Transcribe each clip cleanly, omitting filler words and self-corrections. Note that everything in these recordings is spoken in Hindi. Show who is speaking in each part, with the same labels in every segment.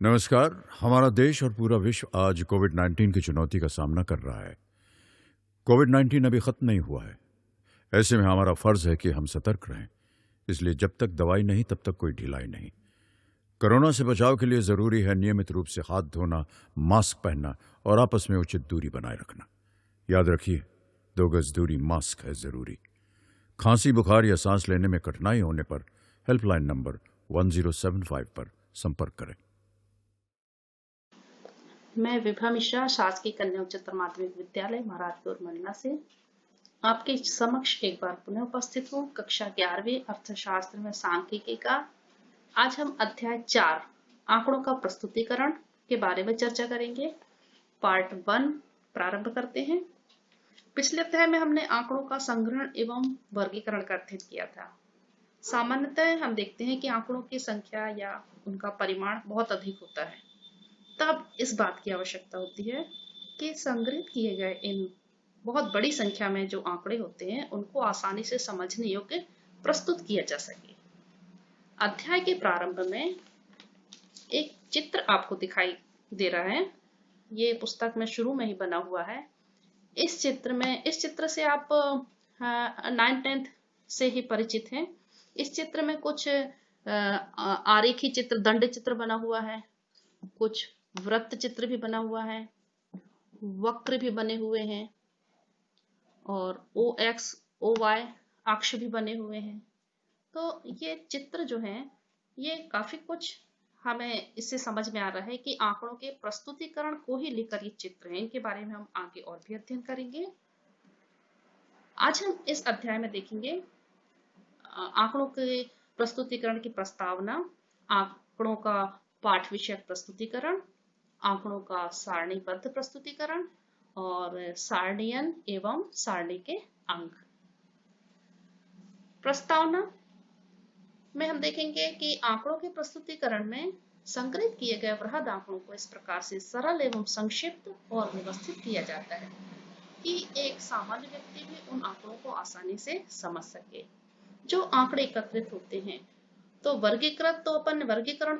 Speaker 1: नमस्कार। हमारा देश और पूरा विश्व आज कोविड-19 की चुनौती का सामना कर रहा है। कोविड-19 अभी खत्म नहीं हुआ है। ऐसे में हमारा फर्ज है कि हम सतर्क रहें। इसलिए जब तक दवाई नहीं तब तक कोई ढिलाई नहीं। कोरोना से बचाव के लिए जरूरी है नियमित रूप से हाथ धोना, मास्क पहनना और आपस में उचित दूरी बनाए रखना। याद रखिए, 2 गज दूरी मास्क है जरूरी। खांसी, बुखार या सांस लेने में कठिनाई होने पर हेल्पलाइन नंबर 1075 पर संपर्क करें।
Speaker 2: मैं विभा मिश्रा, शासकीय कन्या उच्चतर माध्यमिक विद्यालय महाराजपुर मंडला से आपके समक्ष एक बार पुनः उपस्थित हूँ। कक्षा 11वीं अर्थशास्त्र में सांख्यिकी का आज हम अध्याय 4 आंकड़ों का प्रस्तुतिकरण के बारे में चर्चा करेंगे। पार्ट 1 प्रारंभ करते हैं। पिछले अध्याय में हमने आंकड़ों का संग्रहण एवं वर्गीकरण का अध्ययन किया था। सामान्यतः हम देखते हैं कि आंकड़ों की संख्या या उनका परिमाण बहुत अधिक होता है, तब इस बात की आवश्यकता होती है कि संग्रहित किए गए इन बहुत बड़ी संख्या में जो आंकड़े होते हैं उनको आसानी से समझने योग्य प्रस्तुत किया जा सके। अध्याय के प्रारंभ में एक चित्र आपको दिखाई दे रहा है। ये पुस्तक में शुरू में ही बना हुआ है। इस चित्र से आप 9th-10th से ही परिचित हैं। इस चित्र में कुछ आरेखी चित्र, दंड चित्र बना हुआ है, कुछ वृत्त चित्र भी बना हुआ है, वक्र भी बने हुए हैं और OX, OY अक्ष भी बने हुए हैं। तो ये चित्र जो है, ये काफी कुछ हमें इससे समझ में आ रहा है कि आंकड़ों के प्रस्तुतिकरण को ही लेकर ये चित्र हैं। इनके बारे में हम आगे और भी अध्ययन करेंगे। आज हम इस अध्याय में देखेंगे आंकड़ों के प्रस्तुतिकरण की प्रस्तावना, आंकड़ों का पाठ विषयक प्रस्तुतिकरण, आंकड़ों का सारणीबद्ध प्रस्तुतिकरण और सारणीयन एवं सारणी के अंक। प्रस्तावना में हम देखेंगे कि आंकड़ों के प्रस्तुतिकरण में संग्रहित किए गए वृहद आंकड़ों को इस प्रकार से सरल एवं संक्षिप्त और व्यवस्थित किया जाता है कि एक सामान्य व्यक्ति भी उन आंकड़ों को आसानी से समझ सके। जो आंकड़े एकत्रित होते हैं तो वर्गीकरण तो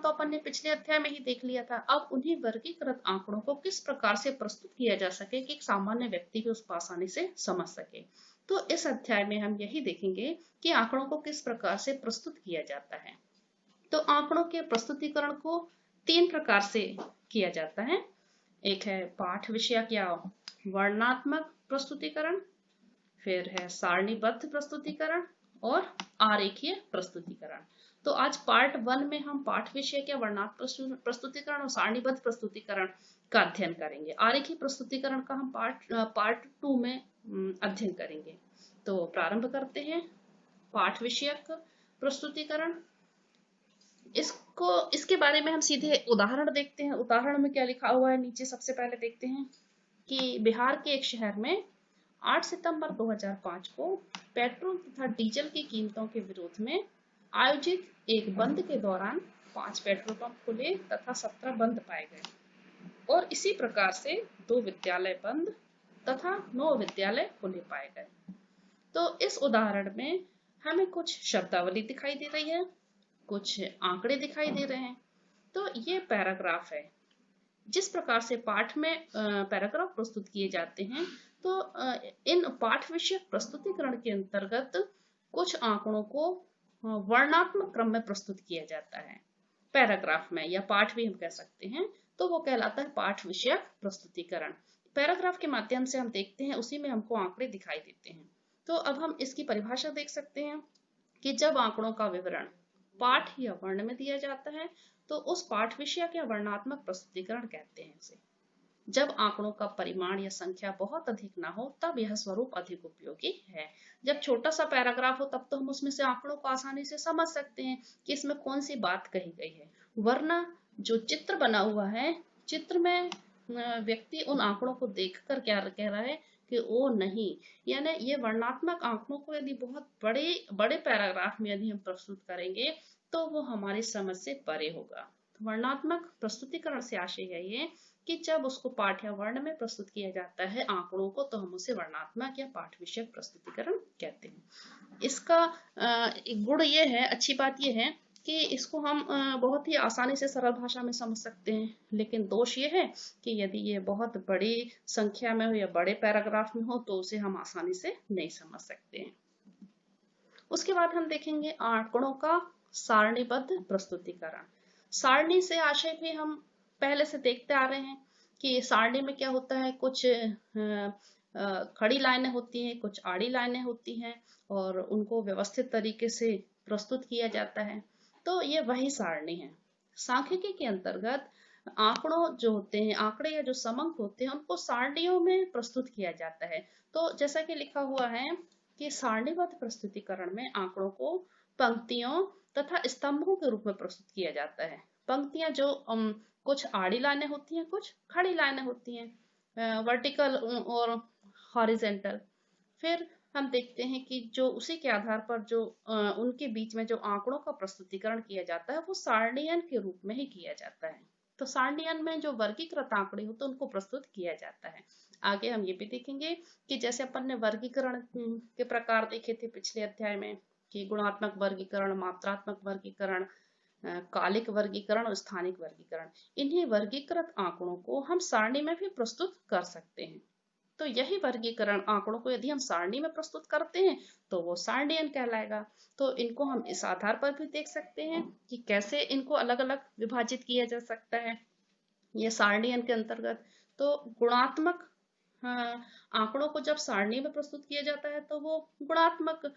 Speaker 2: अपन ने पिछले अध्याय में ही देख लिया था। अब उन्हीं वर्गीकृत आंकड़ों को किस प्रकार से प्रस्तुत किया जा सके कि एक सामान्य व्यक्ति भी उसको आसानी से समझ सके। तो इस अध्याय में हम यही देखेंगे कि आंकड़ों को किस प्रकार से प्रस्तुत किया जाता है। तो आंकड़ों के प्रस्तुतिकरण को 3 प्रकार से किया जाता है। एक है पाठ विषयक या वर्णनात्मक प्रस्तुतिकरण, फिर है सारणीबद्ध प्रस्तुतिकरण और आरेखीय प्रस्तुतिकरण। तो आज पार्ट 1 में हम पाठ विषय के वर्णनात्मक प्रस्तुतिकरण और सारणीबद्ध प्रस्तुतिकरण का अध्ययन करेंगे। आरेखीय प्रस्तुतिकरण का हम पार्ट 2 में अध्ययन करेंगे। तो प्रारंभ करते हैं। पाठ विषयक प्रस्तुतिकरण, इसके बारे में हम सीधे उदाहरण देखते हैं। उदाहरण में क्या लिखा हुआ है नीचे सबसे पहले देखते हैं कि बिहार के एक शहर में 8 सितंबर 2005 को पेट्रोल तथा डीजल की कीमतों के विरोध में आयोजित एक बंद के दौरान 5 पेट्रोल पंप खुले तथा 17 बंद पाए गए और इसी प्रकार से 2 विद्यालय बंद तथा 9 विद्यालय खुले पाए गए। तो इस उदाहरण में हमें कुछ शब्दावली दिखाई दे रही है, कुछ आंकड़े दिखाई दे रहे हैं। तो ये पैराग्राफ है। जिस प्रकार से पाठ में पैराग्राफ प्रस्तुत किए जाते हैं, तो इन पाठ विषयक प्रस्तुतिकरण के अंतर्गत कुछ आंकड़ों को वर्णनात्मक क्रम में प्रस्तुत किया जाता है। पैराग्राफ में, या पाठ भी हम कह सकते हैं, तो वो कहलाता है पाठ विषयक प्रस्तुतिकरण। पैराग्राफ के माध्यम से हम देखते हैं, उसी में हमको आंकड़े दिखाई देते हैं। तो अब हम इसकी परिभाषा देख सकते हैं कि जब आंकड़ों का विवरण पाठ या वर्ण में दिया जाता है तो उस पाठ विषयक या वर्णनात्मक प्रस्तुतिकरण कहते हैं इसे। जब आंकड़ों का परिमाण या संख्या बहुत अधिक ना हो तब यह स्वरूप अधिक उपयोगी है। जब छोटा सा पैराग्राफ हो तब तो हम उसमें से आंकड़ों को आसानी से समझ सकते हैं कि इसमें कौन सी बात कही गई है। वरना जो चित्र बना हुआ है, चित्र में व्यक्ति उन आंकड़ों को देखकर क्या कह रहा है कि ओ नहीं, यानी ये वर्णनात्मक आंकड़ों को यदि बहुत बड़े पैराग्राफ में यदि हम प्रस्तुत करेंगे तो वो हमारी समझ से परे होगा। वर्णनात्मक प्रस्तुतिकरण से आशय है ये कि जब उसको पाठ या वर्ण में प्रस्तुत किया जाता है आंकड़ों को, तो हम उसे वर्णनात्मक या पाठ विषयक प्रस्तुतिकरण कहते हैं। इसका गुण ये है, अच्छी बात ये है कि इसको हम बहुत ही आसानी से सरल भाषा में समझ सकते हैं, लेकिन दोष ये है कि यदि ये बहुत बड़ी संख्या में हो या बड़े पैराग्राफ में हो तो उसे हम आसानी से नहीं समझ सकते हैं। उसके बाद हम देखेंगे आंकड़ों का सारणीबद्ध प्रस्तुतिकरण। सारणी से आशय भी हम पहले से देखते आ रहे हैं कि सारणी में क्या होता है, कुछ खड़ी लाइनें होती हैं, कुछ आड़ी लाइनें होती हैं और उनको व्यवस्थित तरीके से प्रस्तुत किया जाता है। तो ये वही सारणी है। सांख्यिकी के अंतर्गत आंकड़ों जो होते हैं, आंकड़े या जो समंक होते हैं, उनको सारणियों में प्रस्तुत किया जाता है। तो जैसा कि लिखा हुआ है कि सारणीबद्ध प्रस्तुतिकरण में आंकड़ों को पंक्तियों तथा स्तंभों के रूप में प्रस्तुत किया जाता है। पंक्तियां जो कुछ आड़ी लाइनें होती हैं, कुछ खड़ी लाइनें होती हैं, वर्टिकल और हॉरिजेंटल। फिर हम देखते हैं कि जो उसी के आधार पर जो उनके बीच में जो आंकड़ों का प्रस्तुतिकरण किया जाता है वो सारणीयन के रूप में ही किया जाता है। तो सारणीयन में जो वर्गीकृत आंकड़े होते हैं उनको प्रस्तुत किया जाता है। आगे हम ये भी देखेंगे कि जैसे अपन ने वर्गीकरण के प्रकार देखे थे पिछले अध्याय में कि गुणात्मक वर्गीकरण, मात्रात्मक वर्गीकरण, कालिक वर्गीकरण और स्थानिक वर्गीकरण। इन्हीं वर्गीकृत आंकड़ों को हम सारणी में भी प्रस्तुत कर सकते हैं। तो यही वर्गीकरण आंकड़ों को यदि हम सारणी में प्रस्तुत करते हैं तो वो सारणीयन कहलाएगा। तो इनको हम इस आधार पर भी देख सकते हैं कि कैसे इनको अलग अलग विभाजित किया जा सकता है ये सारणीयन के अंतर्गत। तो गुणात्मक आंकड़ों को जब सारणी में प्रस्तुत किया जाता है तो वो गुणात्मक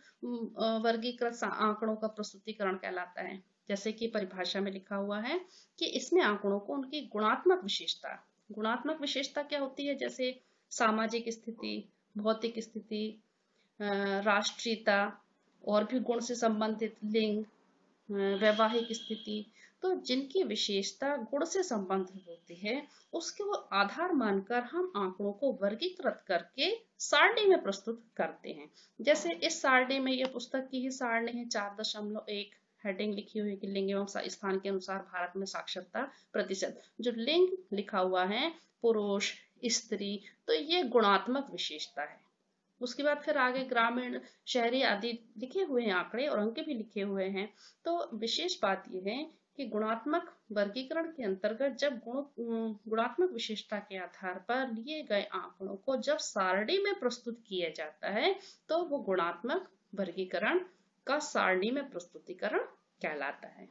Speaker 2: वर्गीकृत आंकड़ों का प्रस्तुतिकरण कहलाता है। जैसे कि परिभाषा में लिखा हुआ है कि इसमें आंकड़ों को उनकी गुणात्मक विशेषता क्या होती है, जैसे सामाजिक स्थिति, भौतिक स्थिति, राष्ट्रीयता और भी गुण से संबंधित लिंग, वैवाहिक स्थिति। तो जिनकी विशेषता गुण से संबंधित होती है उसके वो आधार मानकर हम आंकड़ों को वर्गीकृत करके सारणी में प्रस्तुत करते हैं। जैसे इस सारणी में, यह पुस्तक की ही सारणी है, 4.1 हेडिंग लिखी हुई है कि लिंग एवं स्थान के अनुसार भारत में साक्षरता प्रतिशत। जो लिंग लिखा हुआ है पुरुष, स्त्री, तो ये गुणात्मक विशेषता है। उसके बाद फिर आगे ग्रामीण, शहरी आदि लिखे हुए हैं आंकड़े और अंक भी लिखे हुए हैं। तो विशेष बात यह है कि गुणात्मक वर्गीकरण के अंतर्गत जब गुणात्मक विशेषता के आधार पर लिए गए आंकड़ों को जब सारणी में प्रस्तुत किया जाता है तो वो गुणात्मक वर्गीकरण का सारणी में प्रस्तुतिकरण कहलाता है।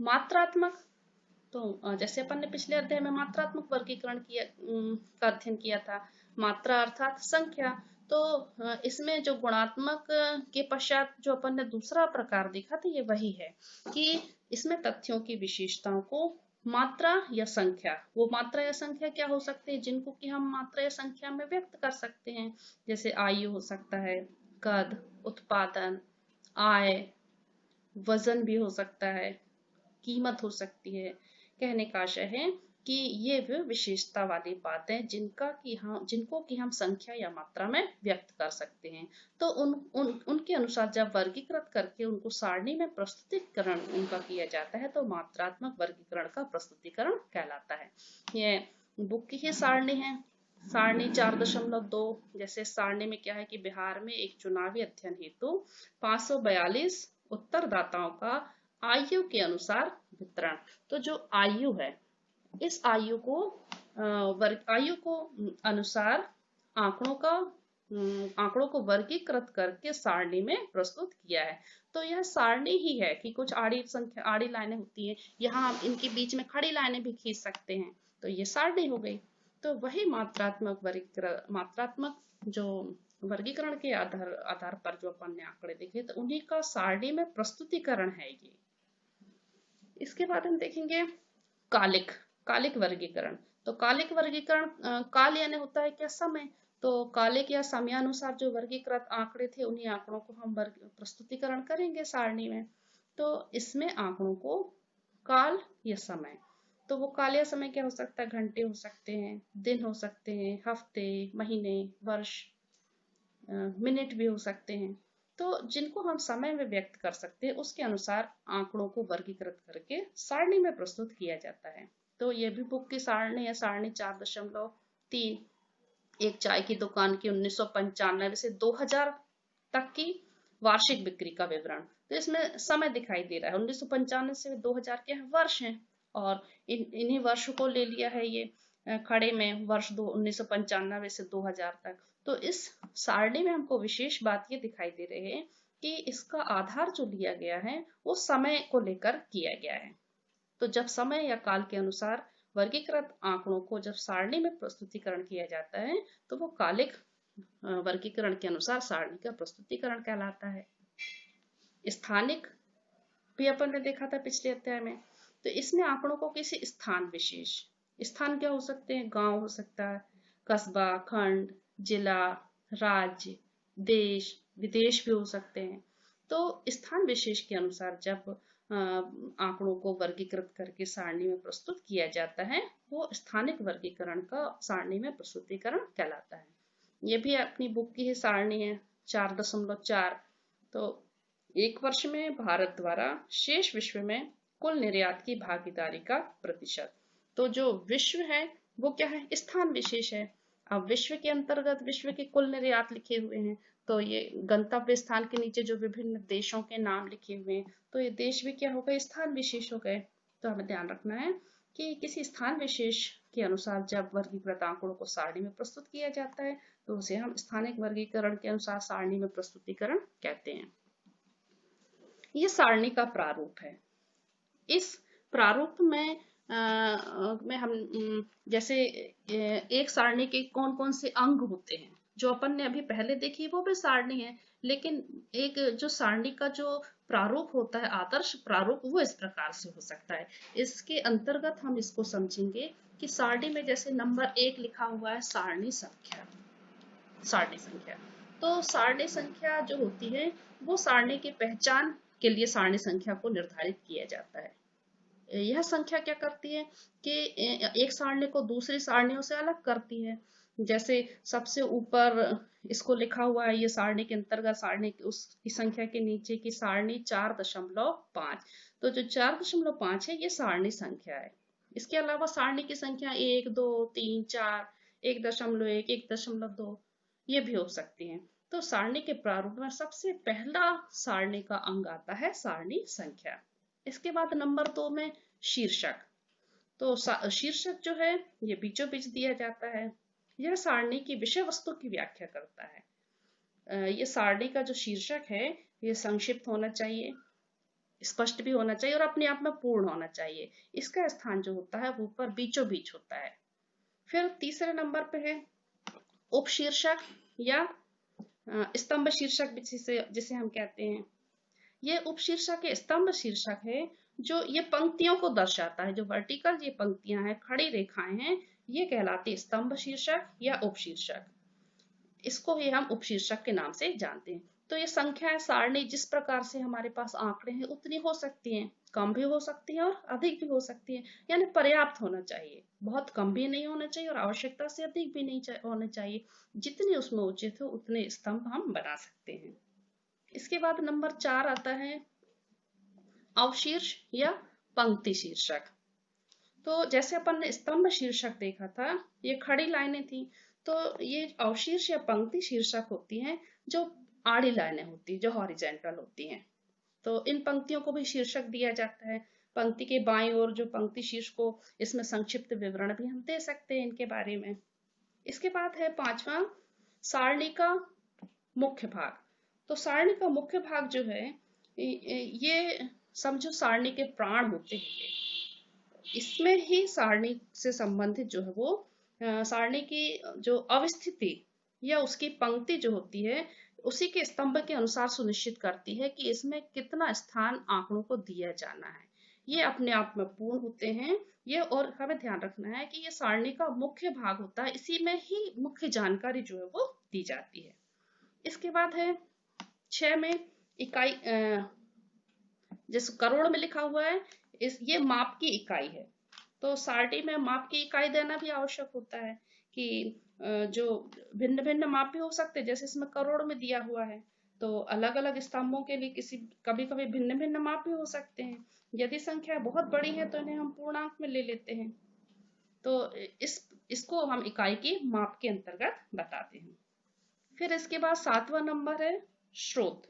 Speaker 2: मात्रात्मक, तो जैसे अपन ने पिछले अध्याय में मात्रात्मक वर्गीकरण का अध्ययन किया था। मात्रा अर्थात संख्या। तो इसमें जो गुणात्मक के पश्चात जो अपन ने दूसरा प्रकार देखा था ये वही है कि इसमें तथ्यों की विशेषताओं को मात्रा या संख्या, वो मात्रा या संख्या क्या हो सकते हैं जिनको कि हम मात्रा या संख्या में व्यक्त कर सकते हैं। जैसे आयु हो सकता है, कद, उत्पादन, आय, वजन भी हो सकता है, कीमत हो सकती है। कहने का आशय है कि ये वे विशेषता वाली बातें जिनको कि हम संख्या या मात्रा में व्यक्त कर सकते हैं। तो उनके अनुसार जब वर्गीकृत करके उनको सारणी में प्रस्तुतिकरण उनका किया जाता है तो मात्रात्मक वर्गीकरण का प्रस्तुतिकरण कहलाता है। ये बुक की ही सारणी है, सारणी 4.2। जैसे सारणी में क्या है कि बिहार में एक चुनावी अध्ययन हेतु 542 उत्तरदाताओं का आयु के अनुसार वितरण। तो जो आयु है, इस आयु को अनुसार आंकड़ों को वर्गीकृत करके सारणी में प्रस्तुत किया है। तो यह सारणी ही है कि कुछ आड़ी लाइनें होती हैं, यहाँ हम इनके बीच में खड़ी लाइनें भी खींच सकते हैं, तो ये सारणी हो गई। तो वही मात्रात्मक जो वर्गीकरण के आधार पर जो अपन ने आंकड़े देखे तो उन्हीं का सारणी में प्रस्तुतिकरण है ये। इसके बाद हम देखेंगे कालिक वर्गीकरण। तो कालिक वर्गीकरण, काल यानी होता है क्या, समय। तो कालिक या समयानुसार जो वर्गीकृत आंकड़े थे उन्हीं आंकड़ों को हम प्रस्तुतिकरण करेंगे सारणी में। तो इसमें आंकड़ों को काल या समय, तो वो काल या समय क्या हो सकता है, घंटे हो सकते हैं, दिन हो सकते हैं, हफ्ते, महीने, वर्ष, मिनट भी हो सकते हैं। तो जिनको हम समय में व्यक्त कर सकते हैं उसके अनुसार आंकड़ों को वर्गीकृत करके सारणी में प्रस्तुत किया जाता है। तो ये भी बुक की सारणी है, सारणी 4.3। एक चाय की दुकान की 1995 से 2000 तक की वार्षिक बिक्री का विवरण। तो इसमें समय दिखाई दे रहा है, 1995 से 2000 के वर्ष हैं, और इन्हीं वर्षों को ले लिया है ये खड़े में, वर्ष 1995 से 2000 तक। तो इस सारणी में हमको विशेष बात ये दिखाई दे रही है कि इसका आधार जो लिया गया है वो समय को लेकर किया गया है। तो जब समय या काल के अनुसार वर्गीकृत आंकड़ों को जब सारणी में प्रस्तुतिकरण किया जाता है तो वो कालिक वर्गीकरण के अनुसार सारणी का प्रस्तुतिकरण कहलाता है। स्थानिक भी अपन ने देखा था पिछले अध्याय में। तो इसमें आंकड़ों को किसी स्थान विशेष, स्थान क्या हो सकते हैं, गांव हो सकता है, कस्बा, खंड, जिला, राज्य, देश, विदेश भी हो सकते हैं। तो स्थान विशेष के अनुसार जब आंकड़ों को वर्गीकृत करके सारणी में प्रस्तुत किया जाता है वो स्थानिक वर्गीकरण का सारणी में प्रस्तुतिकरण कहलाता है। ये भी अपनी बुक की ही सारणी है 4.4। तो एक वर्ष में भारत द्वारा शेष विश्व में कुल निर्यात की भागीदारी का प्रतिशत। तो जो विश्व है वो क्या है, स्थान विशेष है। अब विश्व के अंतर्गत विश्व के कुल निर्यात लिखे हुए हैं, तो ये गंतव्य स्थान के नीचे जो विभिन्न देशों के नाम लिखे हुए हैं, तो ये देश भी क्या हो गए, स्थान विशेष हो गए। तो हमें ध्यान रखना है कि किसी स्थान विशेष के अनुसार जब वर्गीकृत आंकड़ों को सारणी में प्रस्तुत किया जाता है तो उसे हम स्थानिक वर्गीकरण के अनुसार सारणी में प्रस्तुतिकरण कहते हैं। ये सारणी का प्रारूप है। इस प्रारूप में हम जैसे एक सारणी के कौन कौन से अंग होते हैं जो अपन ने अभी पहले देखी वो भी सारणी है, लेकिन एक जो सारणी का जो प्रारूप होता है, आदर्श प्रारूप, वो इस प्रकार से हो सकता है। इसके अंतर्गत हम इसको समझेंगे कि सारणी में जैसे नंबर 1 लिखा हुआ है सारणी संख्या। सारणी संख्या, तो सारणी संख्या जो होती है वो सारणी की पहचान के लिए सारणी संख्या को निर्धारित किया जाता है। यह संख्या क्या करती है कि एक सारणी को दूसरी सारणियों से अलग करती है। जैसे सबसे ऊपर इसको लिखा हुआ है, ये सारणी के अंतर्गत सारणी उसकी संख्या के नीचे की सारणी 4.5। तो जो 4.5 है ये सारणी संख्या है। इसके अलावा सारणी की संख्या 1, 2, 3, 4, 1.1, 1.2 ये भी हो सकती है। तो सारणी के प्रारूप में सबसे पहला सारणी का अंग आता है सारणी संख्या। इसके बाद नंबर 2 में शीर्षक। तो शीर्षक जो है ये बीचों बीच दिया जाता है। यह सारणी की विषय वस्तु की व्याख्या करता है। ये सारणी का जो शीर्षक है ये संक्षिप्त होना चाहिए, स्पष्ट भी होना चाहिए और अपने आप में पूर्ण होना चाहिए। इसका स्थान जो होता है वो ऊपर बीचों बीच होता है। फिर तीसरे नंबर पे है उपशीर्षक या स्तंभ शीर्षक जिसे हम कहते हैं। ये उपशीर्षक है, स्तंभ शीर्षक है जो ये पंक्तियों को दर्शाता है। जो वर्टिकल ये पंक्तियां हैं, खड़ी रेखाएं हैं, ये कहलाती स्तंभ शीर्षक या उपशीर्षक। इसको ही हम उपशीर्षक के नाम से जानते हैं। तो ये संख्याएं सारणी जिस प्रकार से हमारे पास आंकड़े हैं उतनी हो सकती हैं, कम भी हो सकती हैं और अधिक भी हो सकती हैं। यानी पर्याप्त होना चाहिए, बहुत कम भी नहीं होना चाहिए और आवश्यकता से अधिक भी नहीं होना चाहिए। जितनी उसमें उचित हो उतने स्तंभ हम बना सकते हैं। इसके बाद नंबर 4 आता है अवशीर्ष या पंक्ति शीर्षक। तो जैसे अपन ने स्तंभ शीर्षक देखा था, ये खड़ी लाइनें थी, तो ये अवशीर्ष या पंक्ति शीर्षक होती हैं जो आड़ी लाइनें होती हैं, जो हॉरिजेंटल होती हैं। तो इन पंक्तियों को भी शीर्षक दिया जाता है। पंक्ति के बाईं ओर जो पंक्ति शीर्ष को, इसमें संक्षिप्त विवरण भी हम दे सकते हैं इनके बारे में। इसके बाद है 5वां सारणी का मुख्य भाग। तो सारणी का मुख्य भाग जो है ये समझो सारणी के प्राण होते हैं। इसमें ही सारणी से संबंधित जो है वो सारणी की जो अवस्थिति या उसकी पंक्ति जो होती है उसी के स्तंभ के अनुसार सुनिश्चित करती है कि इसमें कितना स्थान आंकड़ों को दिया जाना है। ये अपने आप में पूर्ण होते हैं। ये और हमें ध्यान रखना है कि ये सारणी का मुख्य भाग होता है, इसी में ही मुख्य जानकारी जो है वो दी जाती है। इसके बाद है 6 में इकाई, जैसे करोड़ में लिखा हुआ है, ये माप की इकाई है। तो सारणी में माप की इकाई देना भी आवश्यक होता है कि जो भिन्न भिन्न माप भी हो सकते हैं। जैसे इसमें करोड़ में दिया हुआ है तो अलग अलग स्तंभों के लिए कभी कभी भिन्न भिन्न माप भी हो सकते हैं। यदि संख्या बहुत बड़ी है तो इन्हें हम पूर्णांक में ले लेते हैं। तो इसको हम इकाई की माप के अंतर्गत बताते हैं। फिर इसके बाद 7वां नंबर है स्रोत।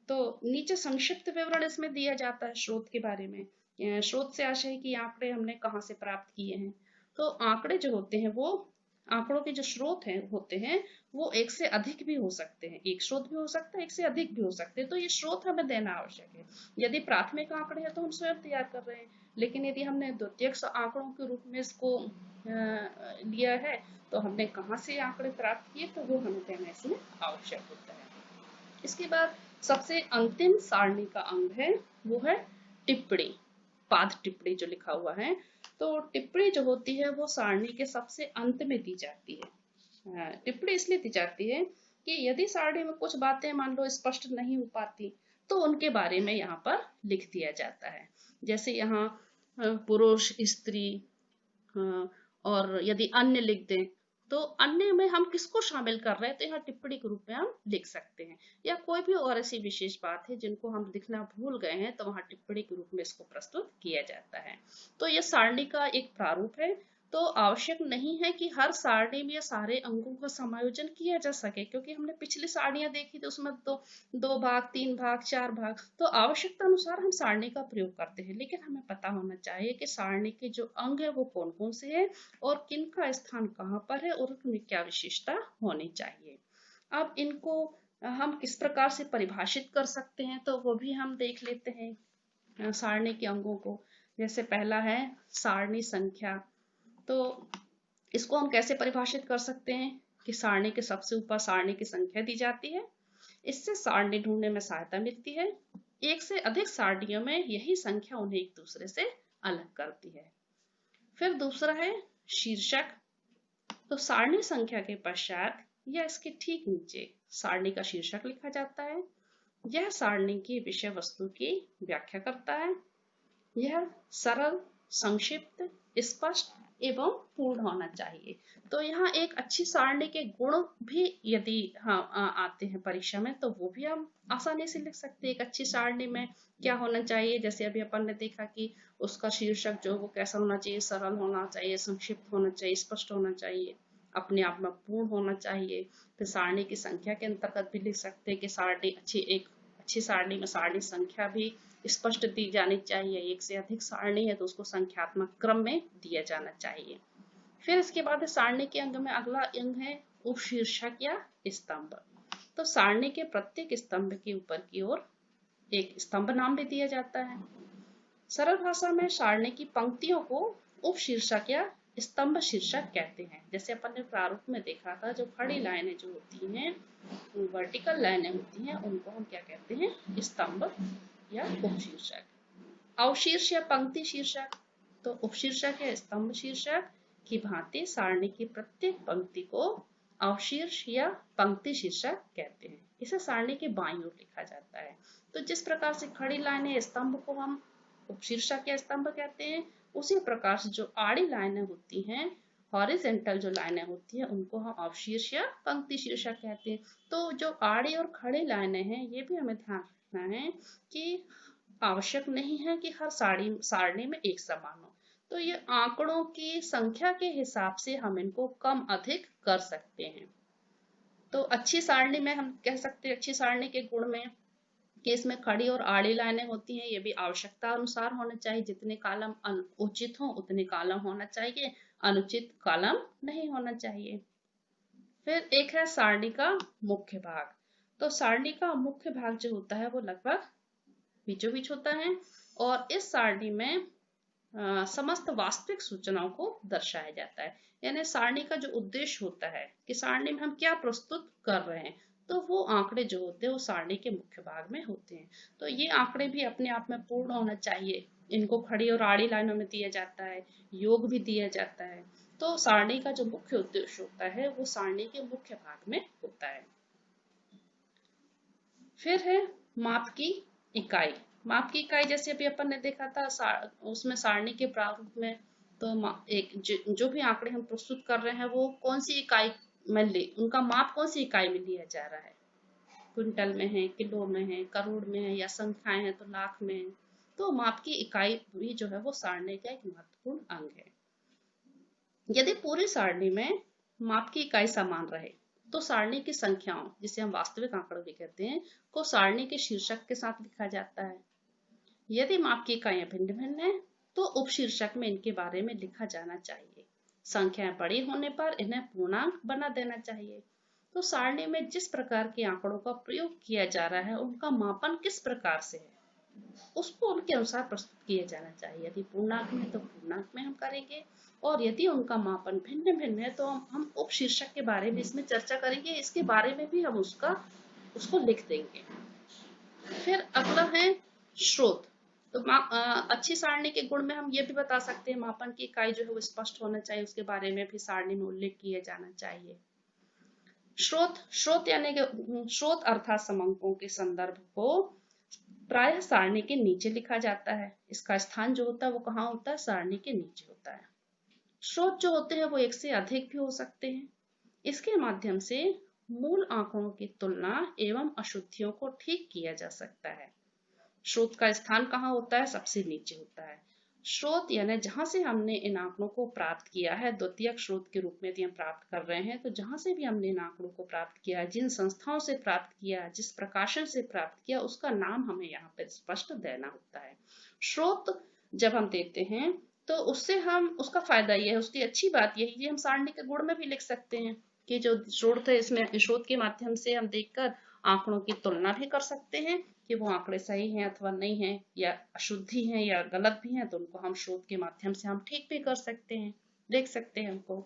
Speaker 2: तो नीचे संक्षिप्त विवरण इसमें दिया जाता है स्रोत के बारे में। स्रोत से आशय है कि आंकड़े हमने कहाँ से प्राप्त किए हैं। तो आंकड़े जो होते हैं वो आंकड़ों के जो स्रोत हैं होते हैं वो एक से अधिक भी हो सकते हैं। एक स्रोत भी हो सकता है, एक से अधिक भी हो सकते हैं। तो ये स्रोत हमें देना आवश्यक है। यदि प्राथमिक आंकड़े हैं तो हम स्वयं तैयार कर रहे हैं, लेकिन यदि हमने द्वितीयक आंकड़ों के रूप में इसको लिया है तो हमने कहाँ से आंकड़े प्राप्त किए तो वो हमें देना इसमें आवश्यक होता है। इसके बाद सबसे अंतिम सारणी का अंग है वो है टिप्पणी, पाद टिप्पणी जो लिखा हुआ है। तो टिप्पणी जो होती है वो सारणी के सबसे अंत में दी जाती है। टिप्पणी इसलिए दी जाती है कि यदि सारणी में कुछ बातें मान लो स्पष्ट नहीं हो पाती तो उनके बारे में यहाँ पर लिख दिया जाता है। जैसे यहाँ पुरुष, स्त्री और यदि अन्य लिख दें तो अन्य में हम किसको शामिल कर रहे हैं तो यहाँ टिप्पणी के रूप में हम लिख सकते हैं। या कोई भी और ऐसी विशेष बात है जिनको हम लिखना भूल गए हैं तो वहां टिप्पणी के रूप में इसको प्रस्तुत किया जाता है। तो यह सारणी का एक प्रारूप है। तो आवश्यक नहीं है कि हर सारणी में सारे अंगों का समायोजन किया जा सके, क्योंकि हमने पिछली सारणियां देखी तो उसमें तो 2 भाग, 3 भाग, 4 भाग, तो आवश्यकता अनुसार हम सारणी का प्रयोग करते हैं। लेकिन हमें पता होना चाहिए कि सारणी के जो अंग है वो कौन कौन से हैं और किनका स्थान कहाँ पर है और उनमें क्या विशेषता होनी चाहिए। अब इनको हम किस प्रकार से परिभाषित कर सकते हैं तो वो भी हम देख लेते हैं सारणी के अंगों को। जैसे पहला है सारणी संख्या। तो इसको हम कैसे परिभाषित कर सकते हैं कि सारणी के सबसे ऊपर सारणी की संख्या दी जाती है। इससे सारणी ढूंढने में सहायता मिलती है। एक से अधिक सारणियों में यही संख्या उन्हें एक दूसरे से अलग करती है। फिर दूसरा है शीर्षक। तो सारणी संख्या के पश्चात या इसके ठीक नीचे सारणी का शीर्षक लिखा जाता है। यह सारणी की विषय वस्तु की व्याख्या करता है। यह सरल, संक्षिप्त, स्पष्ट एवं पूर्ण होना चाहिए। तो यहाँ एक अच्छी सारणी के गुण भी यदि आते हैं परीक्षा में तो वो भी हम आसानी से लिख सकते हैं। एक अच्छी सारणी में क्या होना चाहिए, जैसे अभी अपन ने देखा कि उसका शीर्षक जो वो कैसा होना चाहिए, सरल होना चाहिए, संक्षिप्त होना चाहिए, स्पष्ट होना चाहिए, अपने आप में पूर्ण होना चाहिए। फिर सारणी की संख्या के अंतर्गत भी लिख सकते हैं कि सारणी अच्छी सारणी में सारणी संख्या भी स्पष्ट दी जानी चाहिए। एक से अधिक सारणी है तो उसको संख्यात्मक क्रम में दिया जाना चाहिए। फिर इसके बाद सारणी के अंग में अगला अंग है उपशीर्षक या स्तंभ। तो सारणी के प्रत्येक स्तंभ के ऊपर की ओर एक स्तंभ नाम भी दिया जाता है। सरल भाषा में सारणी की पंक्तियों को उपशीर्षक या स्तंभ शीर्षक कहते हैं। जैसे अपन ने प्रारूप में देखा था, जो खड़ी लाइनें जो होती हैं, वर्टिकल लाइनें होती हैं, उनको हम क्या कहते हैं, स्तंभ या उपशीर्षक। अवशीर्ष या पंक्ति शीर्षक। तो उपशीर्षक या स्तंभ शीर्षक की भांति सारणी की प्रत्येक पंक्ति को अवशीर्ष या पंक्ति शीर्षक कहते हैं। इसे सारणी के बाईं ओर लिखा जाता है। तो जिस प्रकार से खड़ी लाइनें स्तंभ को हम उपशीर्षक या स्तंभ कहते हैं, उसी प्रकार से जो आड़ी लाइनें होती हैं, हॉरिजेंटल जो लाइनें होती हैं, उनको हम अवशीर्ष या पंक्ति शीर्षक कहते हैं। तो जो आड़ी और खड़ी लाइनें हैं ये भी हमें ध्यान रखना है कि आवश्यक नहीं है कि हर सारणी में एक समान हो। तो ये आंकड़ों की संख्या के हिसाब से हम इनको कम अधिक कर सकते हैं। तो अच्छी सारणी में हम कह सकते हैं, अच्छी सारणी के गुण में कि इसमें खड़ी और आड़ी लाइनें होती हैं, ये भी आवश्यकता अनुसार होना चाहिए। जितने कॉलम उचित हो उतने कॉलम होना चाहिए, अनुचित कॉलम नहीं होना चाहिए। फिर एक है सारणी का मुख्य भाग। तो सारणी का मुख्य भाग जो होता है वो लगभग बीचों बीच होता है और इस सारणी में समस्त वास्तविक सूचनाओं को दर्शाया जाता है। यानी सारणी का जो उद्देश्य होता है कि सारणी में हम क्या प्रस्तुत कर रहे हैं, तो वो आंकड़े जो होते हैं वो सारणी के मुख्य भाग में होते हैं। तो ये आंकड़े भी अपने आप में पूर्ण होना चाहिए। इनको खड़ी और आड़ी लाइनों में दिया जाता है, योग भी दिया जाता है। तो सारणी का जो मुख्य उद्देश्य होता है वो सारणी के मुख्य भाग में होता है। फिर है माप की इकाई। माप की इकाई जैसे अभी अपन ने देखा था उसमें सारणी के प्रारूप में, तो एक जो भी आंकड़े हम प्रस्तुत कर रहे हैं वो कौन सी इकाई में उनका माप कौन सी इकाई में लिया जा रहा है, क्विंटल में है, किलो में है, करोड़ में है, या संख्याएं हैं तो लाख में है। तो माप की इकाई भी जो है वो सारणी का एक महत्वपूर्ण अंग है। यदि पूरी सारणी में माप की इकाई समान रहे तो सारणी की संख्याओं, जिसे हम वास्तविक आंकड़े भी कहते हैं, को सारणी के शीर्षक के साथ लिखा जाता है। यदि माप की इकाइयां भिन्न भिन्न है तो उपशीर्षक में इनके बारे में लिखा जाना चाहिए। संख्याएं बड़ी होने पर इन्हें पूर्णांक बना देना चाहिए। तो सारणी में जिस प्रकार के आंकड़ों का प्रयोग किया जा रहा है उनका मापन किस प्रकार से है उसको उनके अनुसार प्रस्तुत किया जाना चाहिए। यदि पूर्णांक में तो पूर्णांक में हम करेंगे, और यदि उनका मापन भिन्न भिन्न है तो हम उपशीर्षक के बारे में इसमें चर्चा करेंगे, इसके बारे में भी हम उसको लिख देंगे। फिर अगला है स्रोत। तो अच्छी सारणी के गुण में हम ये भी बता सकते हैं, मापन की इकाई जो है वो स्पष्ट होना चाहिए, उसके बारे में भी सारणी में उल्लेख किया जाना चाहिए। स्रोत यानी कि स्रोत अर्थात समंकों के संदर्भ को प्रायः सारणी के नीचे लिखा जाता है। इसका स्थान जो होता है वो कहाँ होता है, सारणी के नीचे होता है। स्रोत जो होते हैं वो एक से अधिक भी हो सकते हैं। इसके माध्यम से मूल आंकड़ों की तुलना एवं अशुद्धियों को ठीक किया जा सकता है। स्रोत का स्थान कहाँ होता है, सबसे नीचे होता है। स्रोत यानी जहां से हमने इन आंकड़ों को प्राप्त किया है, द्वितीयक स्रोत के रूप में यदि हम प्राप्त कर रहे हैं तो जहां से भी हमने इन आंकड़ों को प्राप्त किया, जिन संस्थाओं से प्राप्त किया, जिस प्रकाशन से प्राप्त किया, उसका नाम हमें यहाँ पर स्पष्ट देना होता है। स्रोत जब हम देते हैं तो उससे हम उसका फायदा ये है, उसकी अच्छी बात यही है, हम सारणी के गुण में भी लिख सकते हैं कि जो स्रोत है इसमें स्रोत के माध्यम से हम देखकर आंकड़ों की तुलना भी कर सकते हैं कि वो आंकड़े सही हैं अथवा नहीं हैं, या अशुद्धि हैं या गलत भी हैं, तो उनको हम स्रोत के माध्यम से हम ठीक भी कर सकते हैं, देख सकते हैं उनको।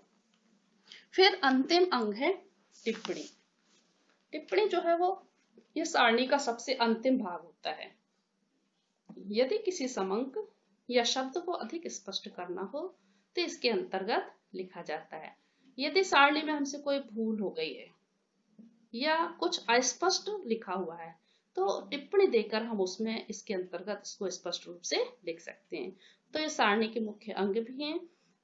Speaker 2: फिर अंतिम अंग है टिप्पणी। टिप्पणी जो है वो ये सारणी का सबसे अंतिम भाग होता है। यदि किसी समंक या शब्द को अधिक स्पष्ट करना हो तो इसके अंतर्गत लिखा जाता है। यदि सारणी में हमसे कोई भूल हो गई है या कुछ अस्पष्ट लिखा हुआ है तो टिप्पणी देकर हम उसमें इसके अंतर्गत इसको स्पष्ट रूप से लिख सकते हैं। तो ये सारणी के मुख्य अंग भी हैं।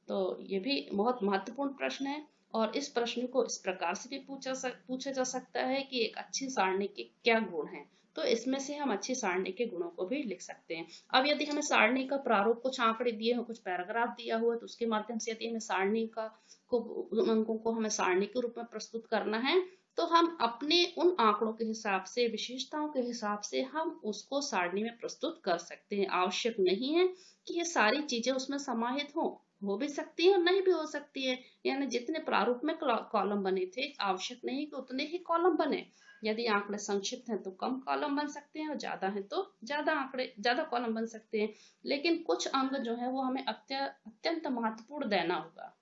Speaker 2: तो ये भी बहुत महत्वपूर्ण प्रश्न है, और इस प्रश्न को इस प्रकार से भी पूछा जा सकता है कि एक अच्छी सारणी के क्या गुण हैं। तो इसमें से हम अच्छी सारणी के गुणों को भी लिख सकते हैं। अब यदि हमें सारणी का प्रारूप, कुछ आंकड़े दिए हो, कुछ पैराग्राफ दिया हुआ है, तो उसके माध्यम से यदि हमें सारणी का अंकों को हमें सारणी के रूप में प्रस्तुत करना है तो हम अपने उन आंकड़ों के हिसाब से, विशेषताओं के हिसाब से हम उसको सारणी में प्रस्तुत कर सकते हैं। आवश्यक नहीं है कि ये सारी चीजें उसमें समाहित हो भी सकती है और नहीं भी हो सकती है। यानी जितने प्रारूप में कॉलम बने थे, आवश्यक नहीं कि उतने ही कॉलम बने। यदि आंकड़े संक्षिप्त हैं तो कम कॉलम बन सकते हैं, और ज्यादा है तो ज्यादा कॉलम बन सकते हैं। लेकिन कुछ अंग जो है वो हमें अत्यंत महत्वपूर्ण देना होगा।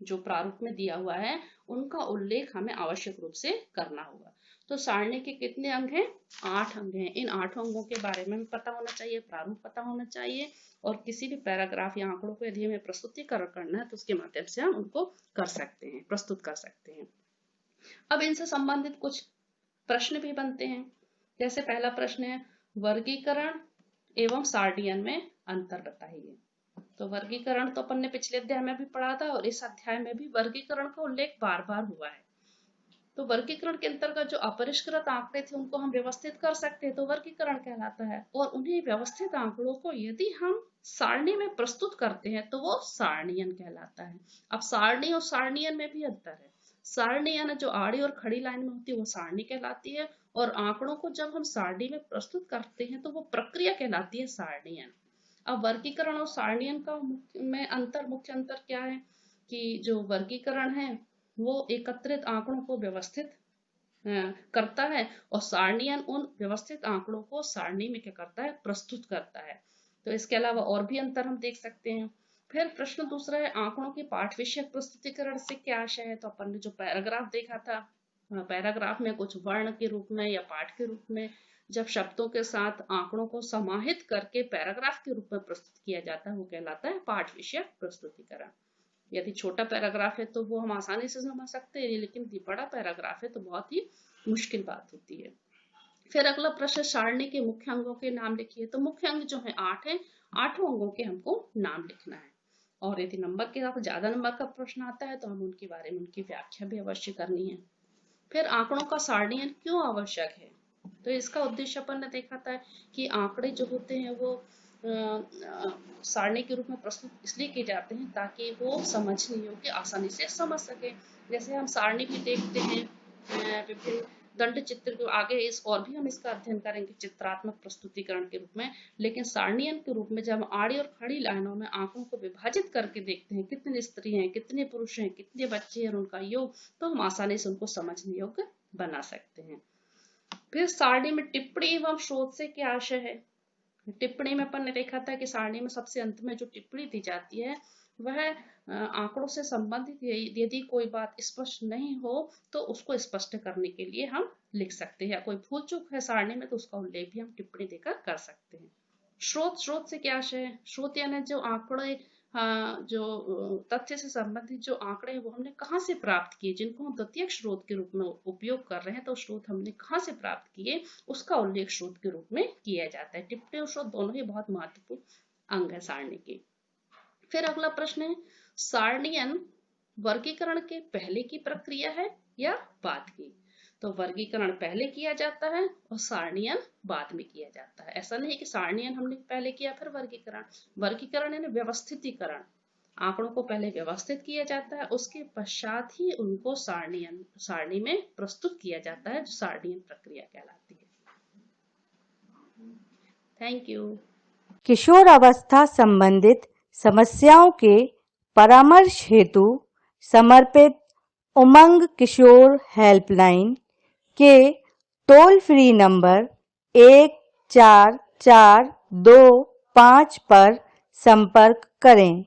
Speaker 2: जो प्रारूप में दिया हुआ है उनका उल्लेख हमें आवश्यक रूप से करना होगा। तो सारणी के कितने अंग हैं, 8 अंग हैं। इन 8 अंगों के बारे में पता होना चाहिए, प्रारूप पता होना चाहिए, और किसी भी पैराग्राफ या आंकड़ों को यदि हमें प्रस्तुतिकरण करना है तो उसके माध्यम से हम उनको कर सकते हैं, प्रस्तुत कर सकते हैं। अब इनसे संबंधित कुछ प्रश्न भी बनते हैं। जैसे पहला प्रश्न है, वर्गीकरण एवं सारणियन में अंतर बताइए। तो वर्गीकरण तो अपन ने पिछले अध्याय में भी पढ़ा था, और इस अध्याय में भी वर्गीकरण का उल्लेख बार बार हुआ है। तो वर्गीकरण के अंतर्गत जो अपरिष्कृत आंकड़े थे उनको हम व्यवस्थित कर सकते हैं, तो वर्गीकरण कहलाता है। और उन्हीं व्यवस्थित आंकड़ों को यदि हम सारणी में प्रस्तुत करते हैं तो वो सारणीयन कहलाता है। अब सारणी और सारणीयन में भी अंतर है। सारणी यानी जो आड़ी और खड़ी लाइन में होती है वो सारणी कहलाती है, और आंकड़ों को जब हम सारणी में प्रस्तुत करते हैं तो वो प्रक्रिया कहलाती है सारणीयन। अब वर्गीकरण और सारणीयन का मुख्य अंतर क्या है कि जो वर्गीकरण है वो एकत्रित आंकड़ों को व्यवस्थित करता है, और सारणीयन उन व्यवस्थित आंकड़ों को सारणी में क्या करता है, प्रस्तुत करता है। तो इसके अलावा और भी अंतर हम देख सकते हैं। फिर प्रश्न दूसरा है, आंकड़ों की पाठ विषयक प्रस्तुतिकरण से क्या आशय है। तो अपन ने जो पैराग्राफ देखा था, पैराग्राफ में कुछ वर्ण के रूप में या पाठ के रूप में जब शब्दों के साथ आंकड़ों को समाहित करके पैराग्राफ के रूप में प्रस्तुत किया जाता है वो कहलाता है पाठ विषयक प्रस्तुतिकरण। यदि छोटा पैराग्राफ है तो वो हम आसानी से समझ सकते हैं, लेकिन यदि बड़ा पैराग्राफ है तो बहुत ही मुश्किल बात होती है। फिर अगला प्रश्न, सारणी के मुख्य अंगों के नाम लिखिए। तो मुख्य अंग जो है 8 है, 8 अंगों के हमको नाम लिखना है। और यदि नंबर के ज्यादा नंबर का प्रश्न आता है तो हम उनके बारे में उनकी व्याख्या भी अवश्य करनी है। फिर आंकड़ों का सारणीयन क्यों आवश्यक है। तो इसका उद्देश्य अपन ने देखा था कि आंकड़े जो होते हैं वो सारणी के रूप में प्रस्तुत इसलिए किए जाते हैं ताकि वो समझने योग्य आसानी से समझ सके। जैसे हम सारणी भी देखते हैं विभिन्न दंड चित्र के आगे इस और भी हम इसका अध्ययन करेंगे चित्रात्मक प्रस्तुतिकरण के रूप में। लेकिन सारणीयन के रूप में जब हम आड़ी और खड़ी लाइनों में आंकड़ों को विभाजित करके देखते हैं कितने स्त्री हैं, कितने पुरुष हैं, कितने बच्चे हैं और उनका योग, तो हम आसानी से उनको समझने योग्य बना सकते हैं। फिर सारणी में टिप्पणी एवं शोध से क्या आशय है? टिप्पणी में अपन ने देखा था कि सारणी में सबसे अंत में जो टिप्पणी दी जाती है वह आंकड़ों से संबंधित यदि कोई बात स्पष्ट नहीं हो तो उसको स्पष्ट करने के लिए हम लिख सकते हैं, या कोई भूल चूक है सारणी में तो उसका उल्लेख भी हम टिप्पणी देकर कर सकते हैं। स्रोत से क्या आशय है? स्रोत यानी जो आंकड़े, जो तथ्य से संबंधित जो आंकड़े हैं वो हमने कहाँ से प्राप्त किए, जिनको हम द्वितीयक स्रोत के रूप में उपयोग कर रहे हैं, तो स्रोत हमने कहाँ से प्राप्त किए उसका उल्लेख स्रोत के रूप में किया जाता है। टिप्पणी और स्रोत दोनों ही बहुत महत्वपूर्ण अंग है सारणी के। फिर अगला प्रश्न है, सारणीयन वर्गीकरण के पहले की प्रक्रिया है या बाद की? तो वर्गीकरण पहले किया जाता है और सारणीयन बाद में किया जाता है। ऐसा नहीं कि सारणीयन हमने पहले किया फिर वर्गीकरण। वर्गीकरण यानी व्यवस्थितीकरण, आंकड़ों को पहले व्यवस्थित किया जाता है, उसके पश्चात ही उनको सारणी में प्रस्तुत किया जाता है, जो सारणीयन प्रक्रिया कहलाती है। Thank you.
Speaker 3: किशोर अवस्था संबंधित समस्याओं के परामर्श हेतु समर्पित उमंग किशोर हेल्पलाइन के टोल फ्री नंबर 144225 पर संपर्क करें।